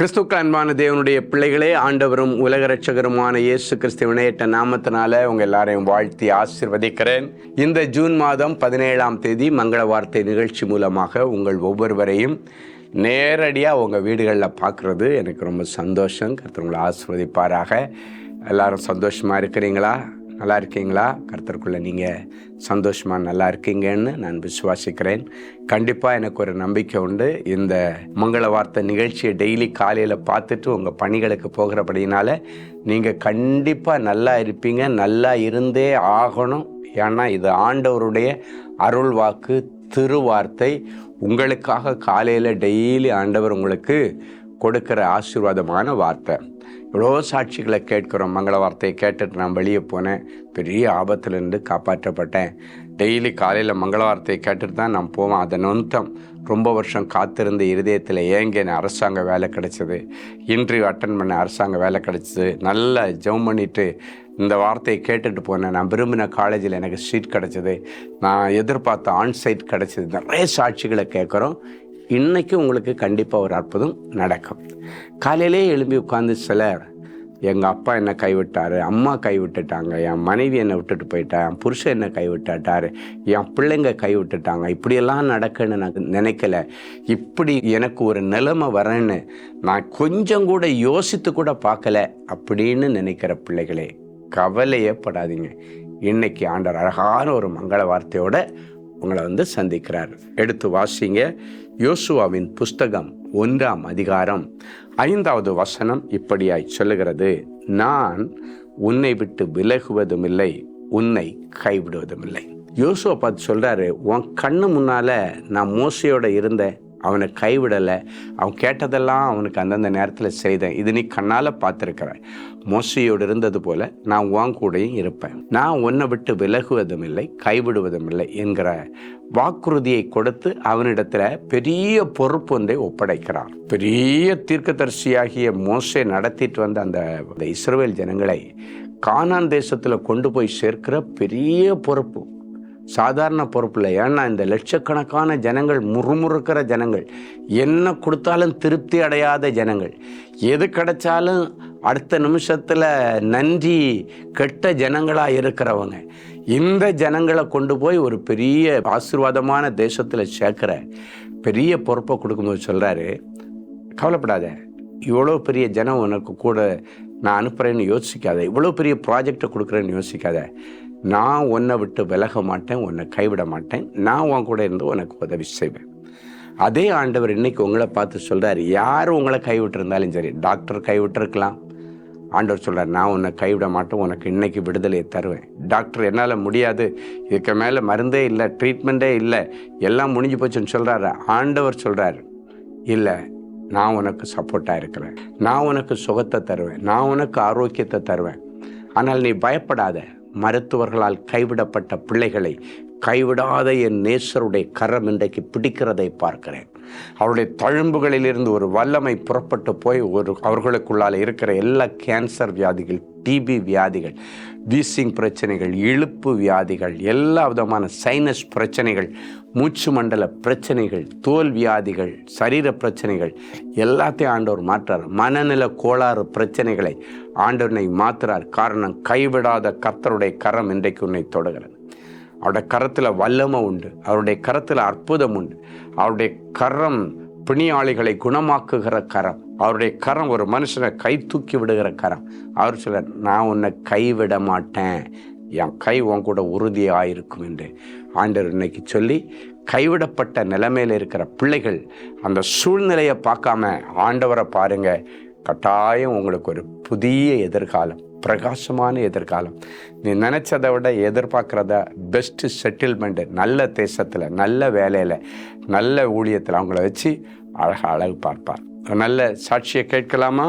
கிறிஸ்துவுக்கு அன்பான தேவனுடைய பிள்ளைகளே, ஆண்டவரும் உலக இரட்சகருமான இயேசு கிறிஸ்து இணையற்ற நாமத்தினால உங்கள் எல்லாரையும் வாழ்த்தி ஆசீர்வதிக்கிறேன். இந்த ஜூன் மாதம் 17ஆம் தேதி மங்கள வார்த்தை நிகழ்ச்சி மூலமாக உங்கள் ஒவ்வொருவரையும் நேரடியாக உங்கள் வீடுகளில் பார்க்குறது எனக்கு ரொம்ப சந்தோஷம். கர்த்தர் உங்களை ஆசீர்வதிப்பாராக. எல்லாரும் சந்தோஷமாக இருக்கிறீங்களா? நல்லா இருக்கீங்களா? கர்த்தருக்குள்ளே நீங்கள் சந்தோஷமாக நல்லா இருக்கீங்கன்னு நான் விசுவாசிக்கிறேன். கண்டிப்பாக எனக்கு ஒரு நம்பிக்கை உண்டு. இந்த மங்கள வார்த்தை நிகழ்ச்சியை டெய்லி காலையில் பார்த்துட்டு உங்கள் பணிகளுக்கு போகிறபடினால நீங்கள் கண்டிப்பாக நல்லா இருப்பீங்க. நல்லா இருந்தே ஆகணும். ஏன்னா இது ஆண்டவருடைய அருள் வாக்கு, திருவார்த்தை. உங்களுக்காக காலையில் டெய்லி ஆண்டவர் உங்களுக்கு கொடுக்குற ஆசீர்வாதமான வார்த்தை. எவ்வளோ சாட்சிகளை கேட்குறோம். மங்கள வார்த்தையை கேட்டுட்டு நான் வெளியே போனேன், பெரிய ஆபத்துலேருந்து காப்பாற்றப்பட்டேன். டெய்லி காலையில் மங்கள வார்த்தையை கேட்டுட்டு தான் நான் போவேன். அதை நொந்தம் ரொம்ப வருஷம் காத்திருந்த இருதயத்தில் ஏங்கின அரசாங்க வேலை கிடச்சிது. இன்டர்வியூ அட்டன் பண்ண அரசாங்க வேலை கிடச்சிது. நல்லா ஜெபம் பண்ணிவிட்டு இந்த வார்த்தையை கேட்டுட்டு போனேன். நான் விரும்பின காலேஜில் எனக்கு சீட் கிடச்சிது. நான் எதிர்பார்த்த ஆன்சைட் கிடச்சிது. நிறைய சாட்சிகளை கேட்குறோம். இன்றைக்கி உங்களுக்கு கண்டிப்பாக ஒரு அற்புதம் நடக்கும். காலையிலே எழும்பி உட்காந்து சிலர், எங்கள் அப்பா என்னை கைவிட்டார், அம்மா கைவிட்டுட்டாங்க, என் மனைவி என்னை விட்டுட்டு போயிட்டா, என் புருஷன் என்னை கைவிட்டார், என் பிள்ளைங்க கைவிட்டுட்டாங்க, இப்படியெல்லாம் நடக்குன்னு நான் நினைக்கல, இப்படி எனக்கு ஒரு நிலைமை வரேன்னு நான் கொஞ்சம் கூட யோசித்து கூட பார்க்கல அப்படின்னு நினைக்கிற பிள்ளைகளே, கவலையே படாதீங்க. இன்னைக்கு ஆண்டவர் அழகான ஒரு மங்கள வார்த்தையோட உங்களை சந்திக்கிறார். எடுத்து வாசிங்க. யோசுவாவின் புஸ்தகம் 1ஆம் அதிகாரம் 5வது வசனம் இப்படியாய் சொல்லுகிறது: நான் உன்னை விட்டு விலகுவதும் இல்லை, உன்னை கைவிடுவதும் இல்லை. யோசுவா பார்த்து சொல்றாரு, உன் கண்ணு முன்னால நான் மோசையோட இருந்தேன், அவனை கைவிடலை, அவன் கேட்டதெல்லாம் அவனுக்கு அந்தந்த நேரத்தில் செய்தேன். இது நீ கண்ணால் பார்த்துருக்கிற. மோசையோடு இருந்தது போல நான் உன் கூடயும் இருப்பேன். நான் உன்னை விட்டு விலகுவதும் இல்லை, கைவிடுவதும் இல்லை என்கிற வாக்குறுதியை கொடுத்து அவனிடத்தில் பெரிய பொறுப்பு ஒன்றை ஒப்படைக்கிறார். பெரிய தீர்க்கதரிசியாகிய மோசே நடத்திட்டு வந்த அந்த இஸ்ரவேல் ஜனங்களை கானான் தேசத்தில் கொண்டு போய் சேர்க்கிற பெரிய பொறுப்பு. சாதாரண பொறுப்பில். ஏன்னா இந்த லட்சக்கணக்கான ஜனங்கள் முறுமுறுக்கிற ஜனங்கள், என்ன கொடுத்தாலும் திருப்தி அடையாத ஜனங்கள், எது கிடைச்சாலும் அடுத்த நிமிஷத்தில் நன்றி கெட்ட ஜனங்களாக இருக்கிறவங்க. இந்த ஜனங்களை கொண்டு போய் ஒரு பெரிய ஆசீர்வாதமான தேசத்தில் சேர்க்கிற பெரிய பொறுப்பை கொடுக்கும்போது சொல்கிறாரு, கவலைப்படாத, இவ்வளோ பெரிய ஜனம் உனக்கு கூட நான் அனுப்புகிறேன்னு யோசிக்காத, இவ்வளோ பெரிய ப்ராஜெக்டை கொடுக்குறேன்னு யோசிக்காத, நான் உன்னை விட்டு விலக மாட்டேன், உன்னை கைவிட மாட்டேன், நான் உன் கூட இருந்து உனக்கு உதவி செய்வேன். அதே ஆண்டவர் இன்னைக்கு உங்களை பார்த்து சொல்கிறார், யார் உங்களை கைவிட்டிருந்தாலும் சரி, டாக்டர் கைவிட்டிருக்கலாம், ஆண்டவர் சொல்கிறார், நான் உன்னை கைவிட மாட்டேன், உனக்கு இன்னைக்கு விடுதலையை தருவேன். டாக்டர் என்னால் முடியாது, இதுக்கு மேலே மருந்தே இல்லை, ட்ரீட்மெண்ட்டே இல்லை, எல்லாம் முடிஞ்சு போச்சுன்னு சொல்கிறாரு. ஆண்டவர் சொல்கிறார், இல்லை, நான் உனக்கு சப்போர்ட்டாக இருக்கிறேன், நான் உனக்கு சுகத்தை தருவேன், நான் உனக்கு ஆரோக்கியத்தை தருவேன். ஆனால் நீ பயப்படாத. மருத்துவர்களால் கைவிடப்பட்ட பிள்ளைகளை கைவிடாத என் நேசருடைய கரம் இன்றைக்கு பிடிக்கிறதை பார்க்கிறேன். அவருடைய தழும்புகளிலிருந்து ஒரு வல்லமை புறப்பட்டு போய் அவர்களுக்குள்ளால் இருக்கிற எல்லா கேன்சர் வியாதிகள், டிபி வியாதிகள், வீசிங் பிரச்சனைகள், இழுப்பு வியாதிகள், எல்லா விதமான சைனஸ் பிரச்சனைகள், மூச்சு மண்டல பிரச்சனைகள், தோல் வியாதிகள், சரீர பிரச்சனைகள் எல்லாத்தையும் ஆண்டவர் மாற்றார். மனநில கோளாறு பிரச்சனைகளை ஆண்டவனை மாற்றுறார். காரணம், கைவிடாத கர்த்தருடைய கரம் இன்றைக்கு உன்னை தொடுகிறது. அவருடைய கரத்தில் வல்லமை உண்டு, அவருடைய கரத்தில் அற்புதம் உண்டு. அவருடைய கரம் பிணியாளிகளை குணமாக்குகிற கரம். அவருடைய கரம் ஒரு மனுஷனை கை தூக்கி விடுகிற கரம். அவர் சொல்றார், நான் உன்னை கைவிட மாட்டேன், என் கை உன் கூட உறுதியாக இருக்கும் என்று ஆண்டவர் இன்னைக்கு சொல்லி, கைவிடப்பட்ட நிலைமையில் இருக்கிற பிள்ளைகள் அந்த சூழ்நிலையை பார்க்காம ஆண்டவரை பாருங்க. கட்டாயம் உங்களுக்கு ஒரு புதிய எதிர்காலம், பிரகாசமான எதிர்காலம். நீ நினச்சதை விட எதிர்பார்க்குறத பெஸ்ட்டு செட்டில்மெண்ட்டு, நல்ல தேசத்தில், நல்ல வேலையில், நல்ல ஊழியத்தில் அவங்கள வச்சு அழகு பார்ப்பார். நல்ல சாட்சியை கேட்கலாமா?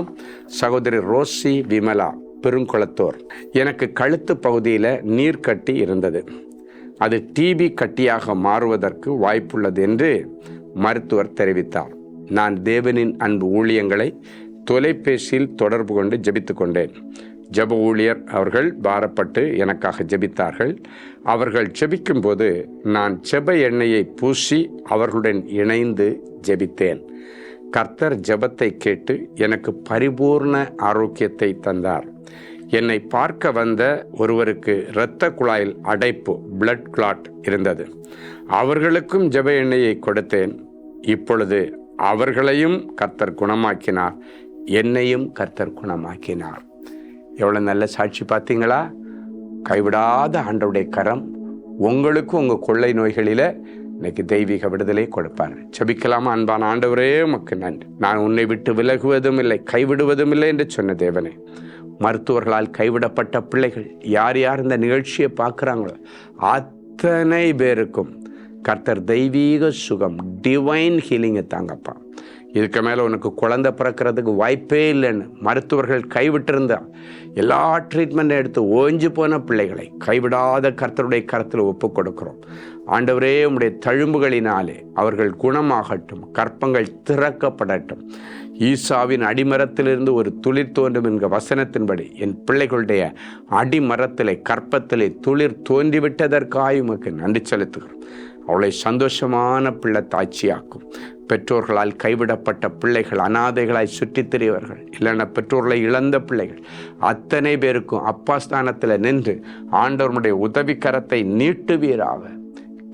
சகோதரி ரோசி விமலா, பெருங்குளத்தூர். எனக்கு கழுத்து பகுதியில் நீர் கட்டி இருந்தது. அது டிபி கட்டியாக மாறுவதற்கு வாய்ப்புள்ளது என்று மருத்துவர் தெரிவித்தார். நான் தேவனின் அன்பு ஊழியங்களை தொலைபேசியில் தொடர்பு கொண்டு ஜெபித்து கொண்டேன். ஜெப ஊழியர் அவர்கள் பாரப்பட்டு எனக்காக ஜெபித்தார்கள். அவர்கள் ஜெபிக்கும் போது நான் ஜெப எண்ணெயை பூசி அவர்களுடன் இணைந்து ஜெபித்தேன். கர்த்தர் ஜெபத்தை கேட்டு எனக்கு பரிபூர்ண ஆரோக்கியத்தை தந்தார். என்னை பார்க்க வந்த ஒருவருக்கு இரத்த குழாயில் அடைப்பு, பிளட் கிளாட் இருந்தது. அவர்களுக்கும் ஜெப எண்ணெயை கொடுத்தேன். இப்பொழுது அவர்களையும் கர்த்தர் குணமாக்கினார், என்னையும் கர்த்தர் குணமாக்கினார். எவ்வளோ நல்ல சாட்சி பார்த்தீங்களா? கைவிடாத ஆண்டவருடைய கரம் உங்களுக்கும் உங்கள் கொள்ளை நோய்களில் இன்னைக்கு தெய்வீக விடுதலை கொடுப்பார். ஜெபிக்கலாமா? அன்பான ஆண்டவரே, உமக்கு நன்றி. நான் உன்னை விட்டு விலகுவதும் இல்லை, கைவிடுவதும் இல்லை என்று சொன்ன தேவனே, மருத்துவர்களால் கைவிடப்பட்ட பிள்ளைகள் யார் யார் இந்த நிகழ்ச்சியை பார்க்குறாங்களோ அத்தனை பேருக்கும் கர்த்தர் தெய்வீக சுகம், டிவைன் ஹீலிங்கை தாங்கப்பா. இதுக்கு மேலே உனக்கு குழந்தை பிறக்கிறதுக்கு வாய்ப்பே இல்லைன்னு மருத்துவர்கள் கைவிட்டிருந்தா எல்லா ட்ரீட்மெண்ட்டும் எடுத்து ஓய்ஞ்சு போன பிள்ளைகளை கைவிடாத கர்த்தருடைய கரத்தில் ஒப்பு கொடுக்கிறோம். ஆண்டவரே, உம்முடைய தழும்புகளினாலே அவர்கள் குணமாகட்டும், கற்பங்கள் திறக்கப்படட்டும். ஈசாவின் அடிமரத்திலிருந்து ஒரு துளிர் தோன்றும் என்கிற வசனத்தின்படி என் பிள்ளைகளுடைய அடிமரத்திலே, கற்பத்திலே துளிர் தோன்றிவிட்டதற்காக உமக்கு நன்றி செலுத்துகிறோம். அவளை சந்தோஷமான பிள்ளை தாட்சியாக்கும். பெற்றோர்களால் கைவிடப்பட்ட பிள்ளைகள், அனாதைகளாய் சுற்றித் திரியவர்கள், இல்லைன்னா பெற்றோர்களை இழந்த பிள்ளைகள் அத்தனை பேருக்கும் அப்பா ஸ்தானத்தில் நின்று ஆண்டவருடைய உதவிக்கரத்தை நீட்டுவீராக.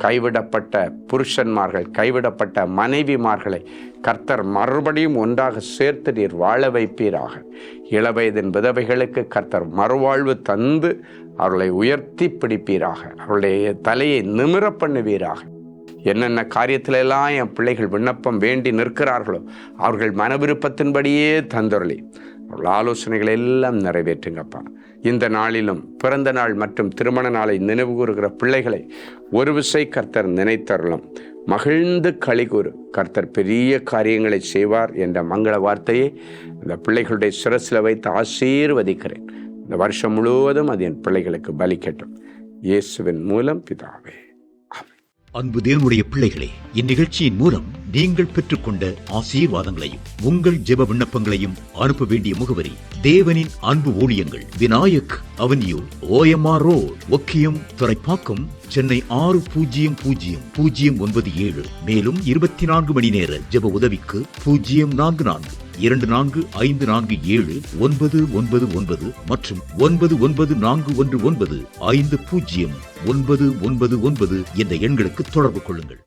கைவிடப்பட்ட புருஷன்மார்கள், கைவிடப்பட்ட மனைவிமார்களை கர்த்தர் மறுபடியும் ஒன்றாக சேர்த்து நீர் வாழ வைப்பீராக. இளவயதின் விதவைகளுக்கு கர்த்தர் மறுவாழ்வு தந்து அவர்களை உயர்த்தி பிடிப்பீராக. அவருடைய தலையை நிமிர பண்ணுவீராக. என்னென்ன காரியத்திலெல்லாம் என் பிள்ளைகள் விண்ணப்பம் வேண்டி நிற்கிறார்களோ அவர்கள் மன விருப்பத்தின்படியே தந்தொருளி அவர்கள் ஆலோசனைகளை எல்லாம் நிறைவேற்றுங்கப்பா. இந்த நாளிலும் பிறந்த நாள் மற்றும் திருமண நாளை நினைவு கூறுகிற பிள்ளைகளை ஒரு விசை கர்த்தர் நினைத்தருளும். மகிழ்ந்து களிகூறு. கர்த்தர் பெரிய காரியங்களை செய்வார் என்ற மங்கள வார்த்தையை இந்த பிள்ளைகளுடைய சிரசில் வைத்து ஆசீர்வதிக்கிறேன். இந்த வருஷம் முழுவதும் அது என் பிள்ளைகளுக்கு பலிக்கட்டும். இயேசுவின் மூலம் பிதாவே. அன்பு தேவனுடைய பிள்ளைகளே, இந்நிகழ்ச்சியின் மூலம் நீங்கள் பெற்றுக்கொண்ட ஆசீர்வாதங்களையும் உங்கள் ஜெப விண்ணப்பங்களையும் அனுப்ப வேண்டிய முகவரி: தேவனின் அன்பு ஊழியங்கள், Vinayak avenue, OMR road, Okkiyam, Thoraipakkam, Chennai 600097. மேலும் 24 மணி நேர ஜெப உதவிக்கு 04424547999 மற்றும் 9941150999 என்ற எண்களுக்கு தொடர்பு கொள்ளுங்கள்.